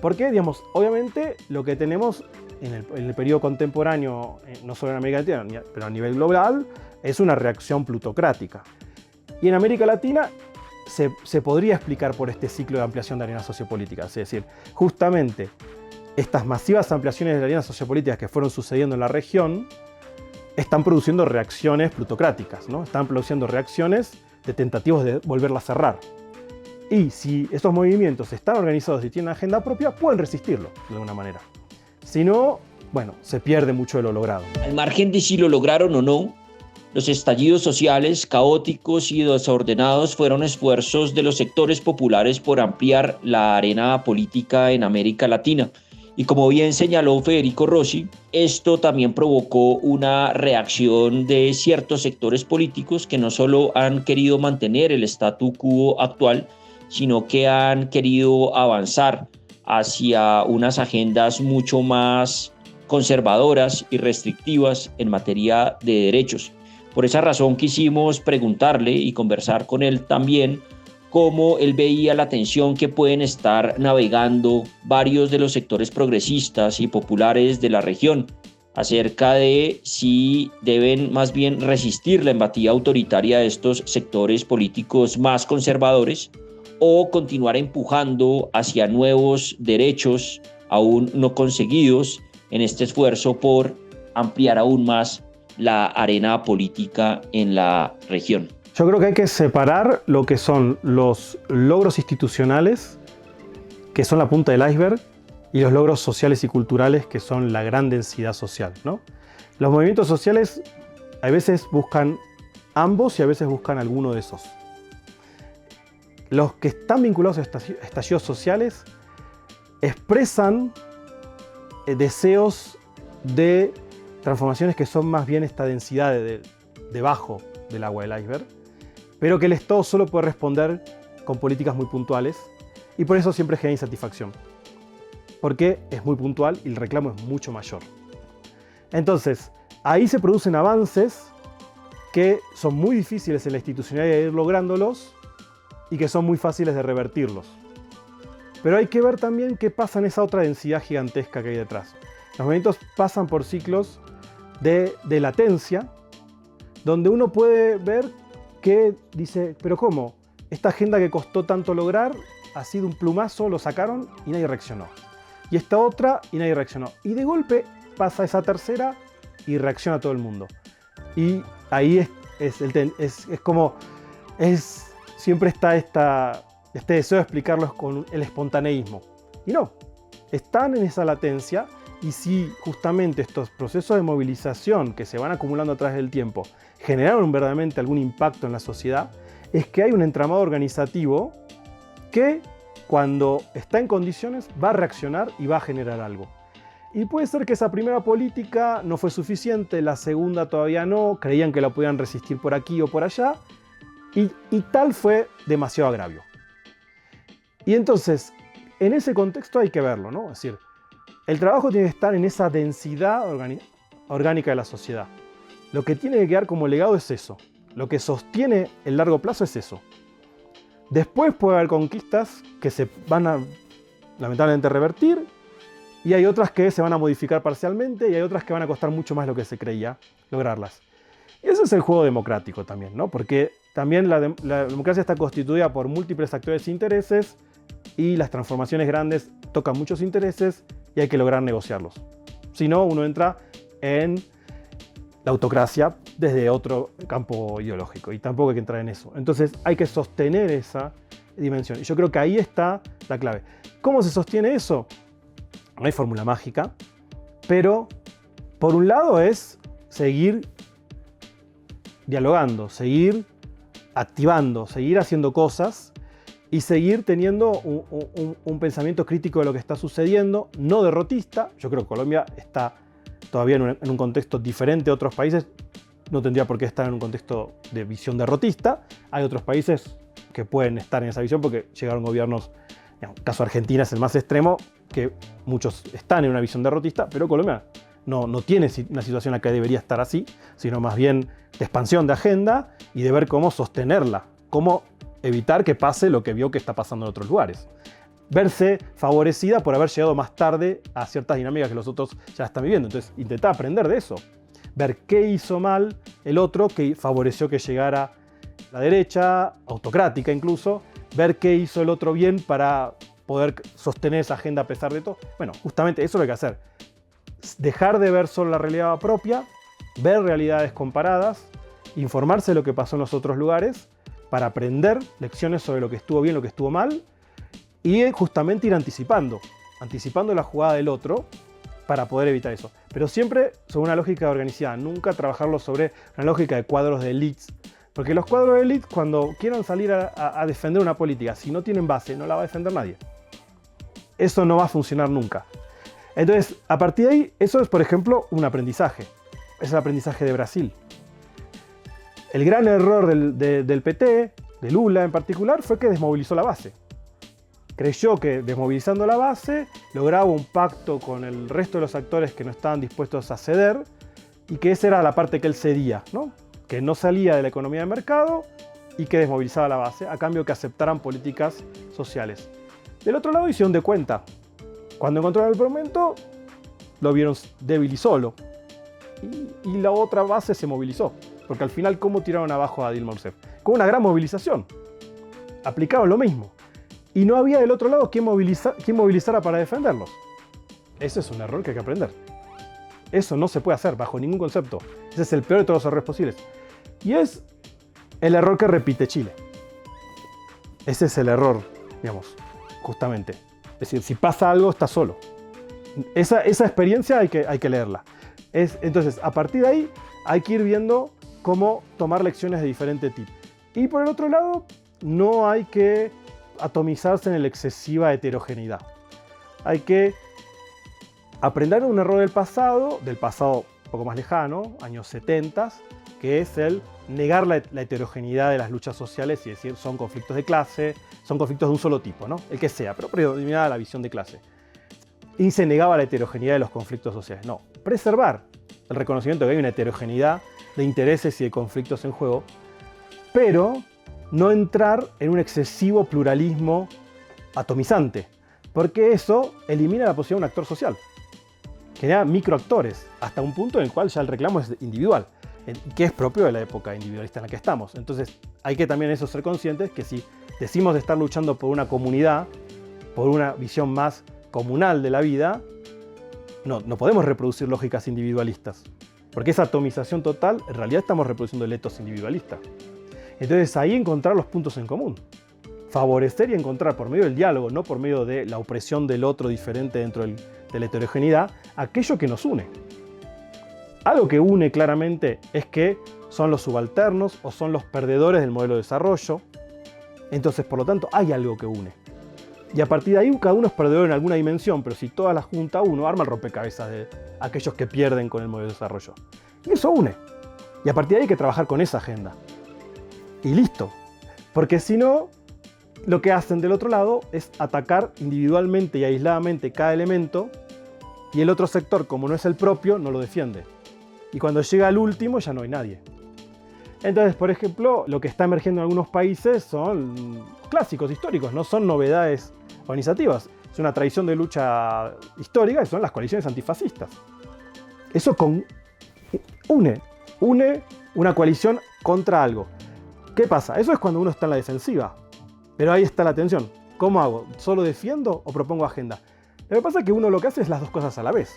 Porque, digamos, obviamente lo que tenemos en el periodo contemporáneo, no solo en América Latina, pero a nivel global, es una reacción plutocrática. Y en América Latina se podría explicar por este ciclo de ampliación de arenas sociopolíticas. Es decir, justamente estas masivas ampliaciones de arenas sociopolíticas que fueron sucediendo en la región están produciendo reacciones plutocráticas, ¿no? Están produciendo reacciones de tentativas de volverla a cerrar. Y si estos movimientos están organizados y tienen agenda propia, pueden resistirlo de alguna manera. Si no, bueno, se pierde mucho de lo logrado. Al margen de si lo lograron o no, los estallidos sociales caóticos y desordenados fueron esfuerzos de los sectores populares por ampliar la arena política en América Latina. Y como bien señaló Federico Rossi, esto también provocó una reacción de ciertos sectores políticos que no solo han querido mantener el statu quo actual, sino que han querido avanzar hacia unas agendas mucho más conservadoras y restrictivas en materia de derechos. Por esa razón quisimos preguntarle y conversar con él también cómo él veía la tensión que pueden estar navegando varios de los sectores progresistas y populares de la región acerca de si deben más bien resistir la embestida autoritaria de estos sectores políticos más conservadores o continuar empujando hacia nuevos derechos aún no conseguidos en este esfuerzo por ampliar aún más la arena política en la región. Yo creo que hay que separar lo que son los logros institucionales, que son la punta del iceberg, y los logros sociales y culturales, que son la gran densidad social, ¿no? Los movimientos sociales a veces buscan ambos y a veces buscan alguno de esos. Los que están vinculados a estallidos sociales expresan deseos de transformaciones que son más bien esta densidad debajo del agua del iceberg, pero que el Estado solo puede responder con políticas muy puntuales y por eso siempre genera insatisfacción, porque es muy puntual y el reclamo es mucho mayor. Entonces, ahí se producen avances que son muy difíciles en la institucionalidad de ir lográndolos y que son muy fáciles de revertirlos. Pero hay que ver también qué pasa en esa otra densidad gigantesca que hay detrás. Los movimientos pasan por ciclos de latencia, donde uno puede ver que dice, pero ¿cómo? Esta agenda que costó tanto lograr ha sido un plumazo, lo sacaron y nadie reaccionó. Y esta otra y nadie reaccionó. Y de golpe pasa esa tercera y reacciona todo el mundo. Y ahí siempre está este deseo de explicarlos con el espontaneísmo. Y no, están en esa latencia y si justamente estos procesos de movilización que se van acumulando a través del tiempo generaron verdaderamente algún impacto en la sociedad, es que hay un entramado organizativo que cuando está en condiciones va a reaccionar y va a generar algo. Y puede ser que esa primera política no fue suficiente, la segunda todavía no, creían que la podían resistir por aquí o por allá, y tal fue demasiado agravio. Y entonces, en ese contexto hay que verlo, ¿no? Es decir, el trabajo tiene que estar en esa densidad orgánica de la sociedad. Lo que tiene que quedar como legado es eso. Lo que sostiene el largo plazo es eso. Después puede haber conquistas que se van a, lamentablemente, revertir, y hay otras que se van a modificar parcialmente, y hay otras que van a costar mucho más de lo que se creía lograrlas. Y ese es el juego democrático también, ¿no? Porque también la democracia está constituida por múltiples actores e intereses, y las transformaciones grandes tocan muchos intereses y hay que lograr negociarlos. Si no, uno entra en la autocracia desde otro campo ideológico y tampoco hay que entrar en eso. Entonces hay que sostener esa dimensión y yo creo que ahí está la clave. ¿Cómo se sostiene eso? No hay fórmula mágica, pero por un lado es seguir dialogando, seguir activando, seguir haciendo cosas y seguir teniendo un pensamiento crítico de lo que está sucediendo, no derrotista. Yo creo que Colombia está todavía en un contexto diferente a otros países, no tendría por qué estar en un contexto de visión derrotista. Hay otros países que pueden estar en esa visión porque llegaron gobiernos, el caso Argentina es el más extremo, que muchos están en una visión derrotista, pero Colombia no tiene una situación en la que debería estar así, sino más bien de expansión de agenda y de ver cómo sostenerla, cómo evitar que pase lo que vio que está pasando en otros lugares. Verse favorecida por haber llegado más tarde a ciertas dinámicas que los otros ya están viviendo. Entonces, intentar aprender de eso. Ver qué hizo mal el otro que favoreció que llegara la derecha, autocrática incluso. Ver qué hizo el otro bien para poder sostener esa agenda a pesar de todo. Bueno, justamente eso es lo que hay que hacer. Dejar de ver solo la realidad propia, ver realidades comparadas, informarse de lo que pasó en los otros lugares para aprender lecciones sobre lo que estuvo bien, lo que estuvo mal y justamente ir anticipando la jugada del otro para poder evitar eso. Pero siempre sobre una lógica organizada, nunca trabajarlo sobre una lógica de cuadros de elites. Porque los cuadros de elites, cuando quieran salir a defender una política, si no tienen base, no la va a defender nadie. Eso no va a funcionar nunca. Entonces, a partir de ahí, eso es, por ejemplo, un aprendizaje. Es el aprendizaje de Brasil. El gran error del PT, de Lula en particular, fue que desmovilizó la base. Creyó que desmovilizando la base lograba un pacto con el resto de los actores que no estaban dispuestos a ceder y que esa era la parte que él cedía, ¿no? Que no salía de la economía de mercado y que desmovilizaba la base a cambio que aceptaran políticas sociales. Del otro lado hicieron de cuenta. Cuando encontraron el momento, lo vieron débil y solo. Y la otra base se movilizó. Porque al final, ¿cómo tiraron abajo a Dilma Rousseff? Con una gran movilización. Aplicaron lo mismo. Y no había del otro lado quien movilizara para defenderlos. Ese es un error que hay que aprender. Eso no se puede hacer bajo ningún concepto. Ese es el peor de todos los errores posibles. Y es el error que repite Chile. Ese es el error, digamos, justamente. Es decir, si pasa algo, está solo. Esa experiencia hay que leerla. Entonces, a partir de ahí, hay que ir viendo cómo tomar lecciones de diferente tipo. Y por el otro lado, no hay que atomizarse en la excesiva heterogeneidad. Hay que aprender un error del pasado un poco más lejano, años 70, que es el negar la heterogeneidad de las luchas sociales y decir son conflictos de clase, son conflictos de un solo tipo, ¿no? El que sea, pero predominaba la visión de clase. Y se negaba la heterogeneidad de los conflictos sociales. No, preservar el reconocimiento de que hay una heterogeneidad de intereses y de conflictos en juego, pero no entrar en un excesivo pluralismo atomizante, porque eso elimina la posibilidad de un actor social. Genera microactores, hasta un punto en el cual ya el reclamo es individual, que es propio de la época individualista en la que estamos. Entonces hay que también eso ser conscientes que si decimos de estar luchando por una comunidad, por una visión más comunal de la vida, no podemos reproducir lógicas individualistas, porque esa atomización total, en realidad estamos reproduciendo el etos individualista. Entonces ahí encontrar los puntos en común. Favorecer y encontrar por medio del diálogo, no por medio de la opresión del otro diferente dentro de la heterogeneidad, aquello que nos une. Algo que une claramente es que son los subalternos o son los perdedores del modelo de desarrollo. Entonces, por lo tanto, hay algo que une. Y a partir de ahí, cada uno es perdedor en alguna dimensión, pero si todas las junta uno, arma el rompecabezas de aquellos que pierden con el modelo de desarrollo. Y eso une. Y a partir de ahí hay que trabajar con esa agenda. Y listo. Porque si no, lo que hacen del otro lado es atacar individualmente y aisladamente cada elemento, y el otro sector, como no es el propio, no lo defiende. Y cuando llega al último, ya no hay nadie. Entonces, por ejemplo, lo que está emergiendo en algunos países son clásicos históricos, no son novedades organizativas. Es una tradición de lucha histórica y son las coaliciones antifascistas. Eso une una coalición contra algo. ¿Qué pasa? Eso es cuando uno está en la defensiva. Pero ahí está la tensión. ¿Cómo hago? ¿Solo defiendo o propongo agenda? Lo que pasa es que uno lo que hace es las dos cosas a la vez.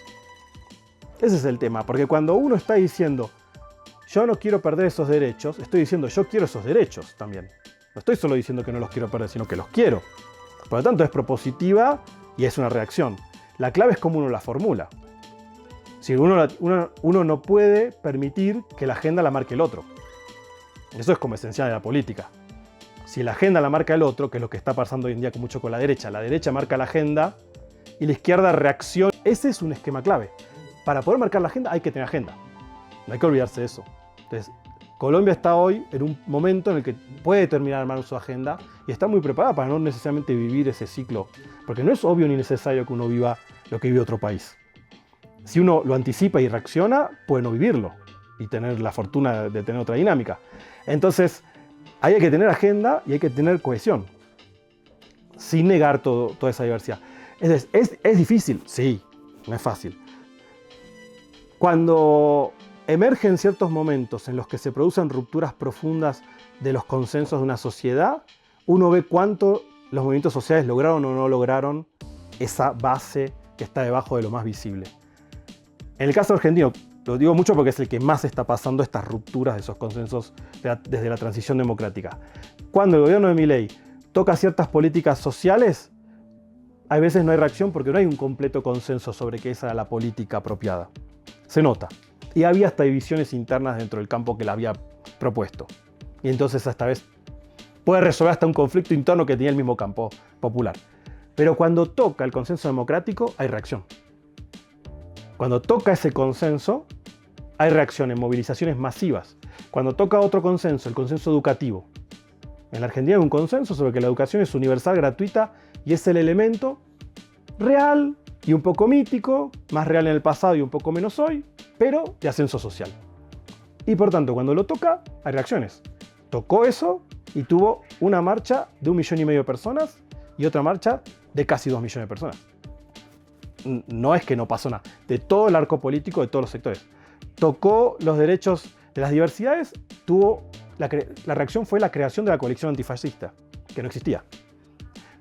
Ese es el tema, porque cuando uno está diciendo yo no quiero perder esos derechos, estoy diciendo yo quiero esos derechos también. No estoy solo diciendo que no los quiero perder, sino que los quiero. Por lo tanto, es propositiva y es una reacción. La clave es cómo uno la formula. Si uno no puede permitir que la agenda la marque el otro. Eso es como esencial de la política. Si la agenda la marca el otro, que es lo que está pasando hoy en día mucho con la derecha marca la agenda y la izquierda reacciona. Ese es un esquema clave. Para poder marcar la agenda hay que tener agenda. No hay que olvidarse de eso. Entonces, Colombia está hoy en un momento en el que puede terminar de armar su agenda y está muy preparada para no necesariamente vivir ese ciclo. Porque no es obvio ni necesario que uno viva lo que vive otro país. Si uno lo anticipa y reacciona, puede no vivirlo y tener la fortuna de tener otra dinámica. Entonces, ahí hay que tener agenda y hay que tener cohesión, sin negar toda esa diversidad. ¿Es difícil? Sí, no es fácil. Cuando emergen ciertos momentos en los que se producen rupturas profundas de los consensos de una sociedad, uno ve cuánto los movimientos sociales lograron o no lograron esa base que está debajo de lo más visible. En el caso argentino, lo digo mucho porque es el que más está pasando estas rupturas de esos consensos desde la transición democrática. Cuando el gobierno de Milei toca ciertas políticas sociales, a veces no hay reacción porque no hay un completo consenso sobre que esa era la política apropiada. Se nota. Y había hasta divisiones internas dentro del campo que la había propuesto. Y entonces esta vez puede resolver hasta un conflicto interno que tenía el mismo campo popular. Pero cuando toca el consenso democrático, hay reacción. Cuando toca ese consenso, hay reacciones, movilizaciones masivas. Cuando toca otro consenso, el consenso educativo. En la Argentina hay un consenso sobre que la educación es universal, gratuita y es el elemento real y un poco mítico, más real en el pasado y un poco menos hoy, pero de ascenso social. Y por tanto, cuando lo toca, hay reacciones. Tocó eso y tuvo una marcha de 1,5 millones de personas y otra marcha de casi 2 millones de personas. No es que no pasó nada, de todo el arco político, de todos los sectores. Tocó los derechos de las diversidades, la reacción fue la creación de la coalición antifascista, que no existía.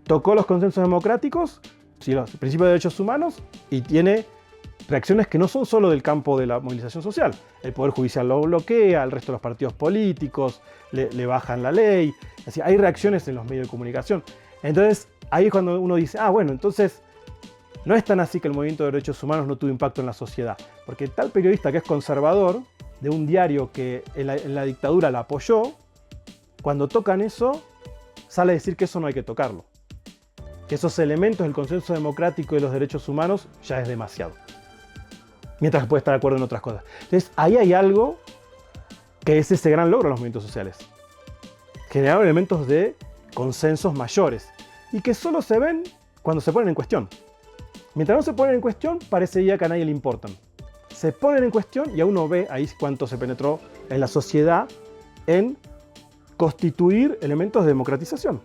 Tocó los consensos democráticos, los principios de derechos humanos, y tiene reacciones que no son solo del campo de la movilización social. El Poder Judicial lo bloquea, el resto de los partidos políticos le bajan la ley. Así, hay reacciones en los medios de comunicación. Entonces, ahí es cuando uno dice, bueno, entonces no es tan así que el movimiento de derechos humanos no tuvo impacto en la sociedad. Porque tal periodista que es conservador, de un diario que en la dictadura la apoyó, cuando tocan eso, sale a decir que eso no hay que tocarlo. Que esos elementos del consenso democrático y de los derechos humanos ya es demasiado. Mientras que puede estar de acuerdo en otras cosas. Entonces, ahí hay algo que es ese gran logro de los movimientos sociales. Generaron elementos de consensos mayores y que solo se ven cuando se ponen en cuestión. Mientras no se ponen en cuestión, parecería que a nadie le importan. Se ponen en cuestión y a uno ve ahí cuánto se penetró en la sociedad en constituir elementos de democratización.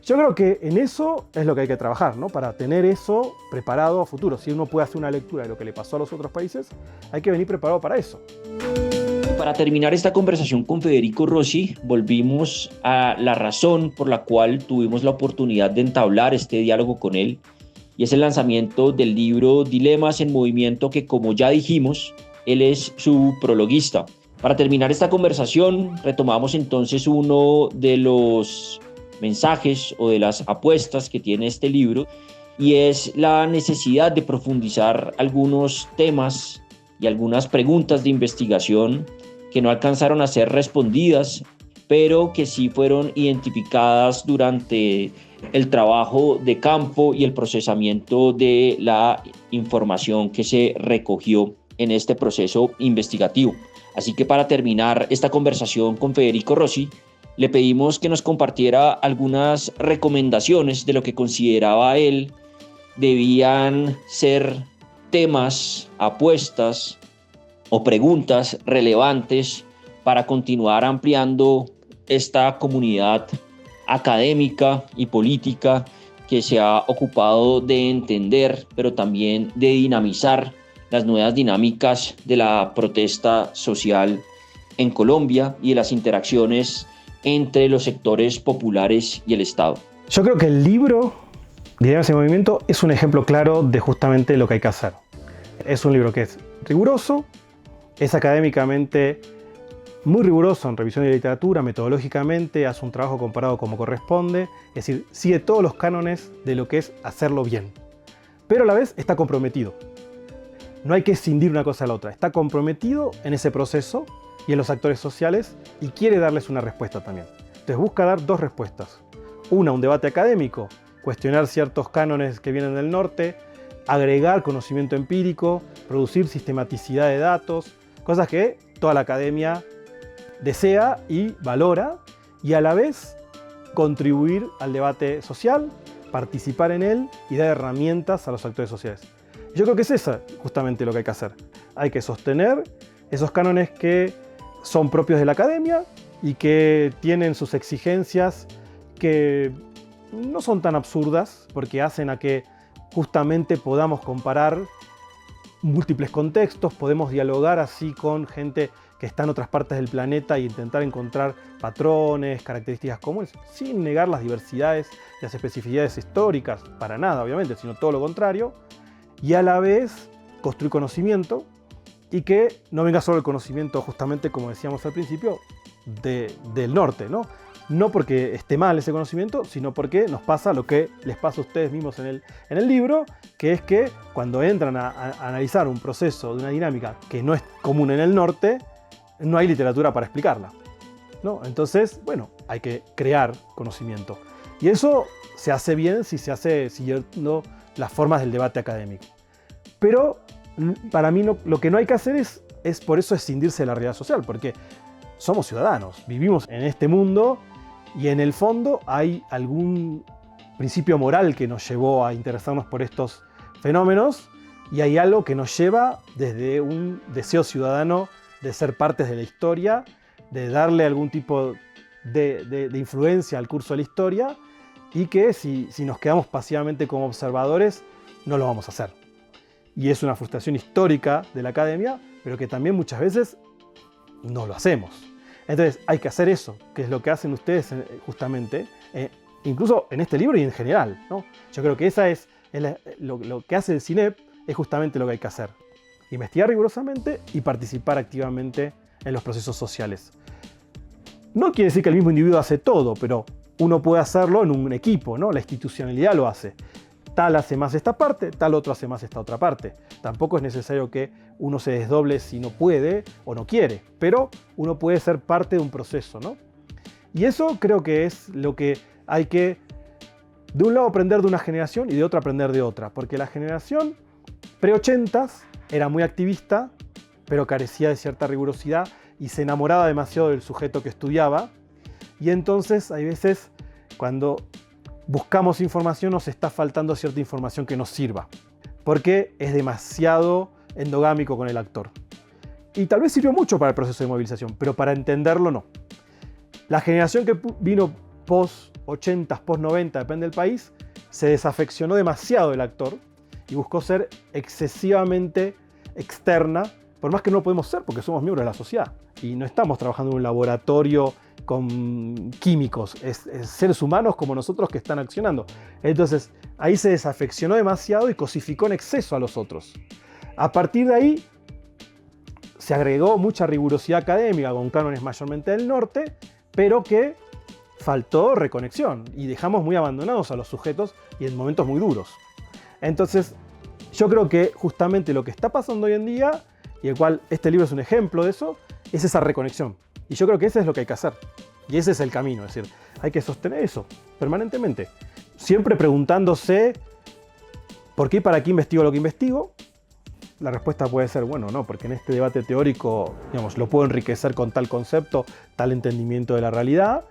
Yo creo que en eso es lo que hay que trabajar, ¿no? Para tener eso preparado a futuro. Si uno puede hacer una lectura de lo que le pasó a los otros países, hay que venir preparado para eso. Para terminar esta conversación con Federico Rossi, volvimos a la razón por la cual tuvimos la oportunidad de entablar este diálogo con él, y es el lanzamiento del libro Dilemas en Movimiento, que, como ya dijimos, él es su prologuista. Para terminar esta conversación, retomamos entonces uno de los mensajes o de las apuestas que tiene este libro, y es la necesidad de profundizar algunos temas y algunas preguntas de investigación que no alcanzaron a ser respondidas, pero que sí fueron identificadas durante el trabajo de campo y el procesamiento de la información que se recogió en este proceso investigativo. Así que, para terminar esta conversación con Federico Rossi, le pedimos que nos compartiera algunas recomendaciones de lo que consideraba él debían ser temas, apuestas o preguntas relevantes para continuar ampliando esta comunidad académica y política que se ha ocupado de entender, pero también de dinamizar las nuevas dinámicas de la protesta social en Colombia y de las interacciones entre los sectores populares y el Estado. Yo creo que el libro Dilemas en Movimiento es un ejemplo claro de justamente lo que hay que hacer. Es un libro que es riguroso, es académicamente muy riguroso en revisión de literatura, metodológicamente, hace un trabajo comparado como corresponde, es decir, sigue todos los cánones de lo que es hacerlo bien. Pero a la vez está comprometido. No hay que escindir una cosa a la otra, está comprometido en ese proceso y en los actores sociales y quiere darles una respuesta también. Entonces busca dar dos respuestas. Una, un debate académico, cuestionar ciertos cánones que vienen del norte, agregar conocimiento empírico, producir sistematicidad de datos, cosas que toda la academia desea y valora, y a la vez contribuir al debate social, participar en él y dar herramientas a los actores sociales. Yo creo que es eso justamente lo que hay que hacer. Hay que sostener esos cánones que son propios de la academia y que tienen sus exigencias que no son tan absurdas porque hacen a que justamente podamos comparar múltiples contextos, podemos dialogar así con gente que está en otras partes del planeta e intentar encontrar patrones, características comunes, sin negar las diversidades y las especificidades históricas, para nada obviamente, sino todo lo contrario, y a la vez construir conocimiento y que no venga solo el conocimiento, justamente como decíamos al principio, del norte, ¿no? No porque esté mal ese conocimiento, sino porque nos pasa lo que les pasa a ustedes mismos en el libro, que es que cuando entran a analizar un proceso de una dinámica que no es común en el norte, no hay literatura para explicarla, ¿no? Entonces, bueno, hay que crear conocimiento. Y eso se hace bien si se hace siguiendo las formas del debate académico. Pero para mí lo que no hay que hacer es por eso escindirse de la realidad social, porque somos ciudadanos, vivimos en este mundo y en el fondo hay algún principio moral que nos llevó a interesarnos por estos fenómenos y hay algo que nos lleva desde un deseo ciudadano de ser partes de la historia, de darle algún tipo de influencia al curso de la historia y que si nos quedamos pasivamente como observadores no lo vamos a hacer. Y es una frustración histórica de la academia, pero que también muchas veces no lo hacemos. Entonces hay que hacer eso, que es lo que hacen ustedes justamente, incluso en este libro y en general, ¿no? Yo creo que esa es lo que hace el CINEP, es justamente lo que hay que hacer. Investigar rigurosamente y participar activamente en los procesos sociales. No quiere decir que el mismo individuo hace todo, pero uno puede hacerlo en un equipo, ¿no? La institucionalidad lo hace. Tal hace más esta parte, tal otro hace más esta otra parte. Tampoco es necesario que uno se desdoble si no puede o no quiere, pero uno puede ser parte de un proceso, ¿no? Y eso creo que es lo que hay que, de un lado, aprender de una generación y de otra aprender de otra, porque la generación pre-80s era muy activista, pero carecía de cierta rigurosidad y se enamoraba demasiado del sujeto que estudiaba. Y entonces hay veces cuando buscamos información nos está faltando cierta información que nos sirva, porque es demasiado endogámico con el actor. Y tal vez sirvió mucho para el proceso de movilización, pero para entenderlo no. La generación que vino post-80s, post-90, depende del país, se desafeccionó demasiado del actor y buscó ser excesivamente externa, por más que no lo podemos ser porque somos miembros de la sociedad y no estamos trabajando en un laboratorio con químicos, es seres humanos como nosotros que están accionando. Entonces ahí se desafeccionó demasiado y cosificó en exceso a los otros. A partir de ahí se agregó mucha rigurosidad académica con cánones mayormente del norte, pero que faltó reconexión y dejamos muy abandonados a los sujetos y en momentos muy duros. Entonces yo creo que justamente lo que está pasando hoy en día, y el cual este libro es un ejemplo de eso, es esa reconexión. Y yo creo que eso es lo que hay que hacer. Y ese es el camino, es decir, hay que sostener eso permanentemente. Siempre preguntándose por qué y para qué investigo lo que investigo. La respuesta puede ser, bueno, no, porque en este debate teórico, digamos, lo puedo enriquecer con tal concepto, tal entendimiento de la realidad.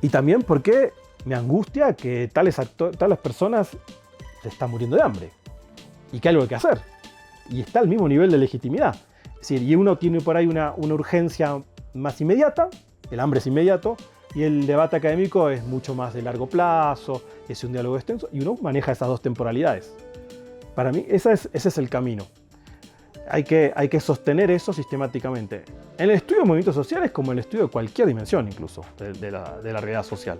Y también porque me angustia que tales personas se están muriendo de hambre. Y que hay algo que hacer. Y está al mismo nivel de legitimidad. Es decir, y uno tiene por ahí una urgencia más inmediata, el hambre es inmediato, y el debate académico es mucho más de largo plazo, es un diálogo extenso, y uno maneja esas dos temporalidades. Para mí, ese es el camino. Hay que sostener eso sistemáticamente. En el estudio de movimientos sociales como en el estudio de cualquier dimensión, incluso, de la realidad social.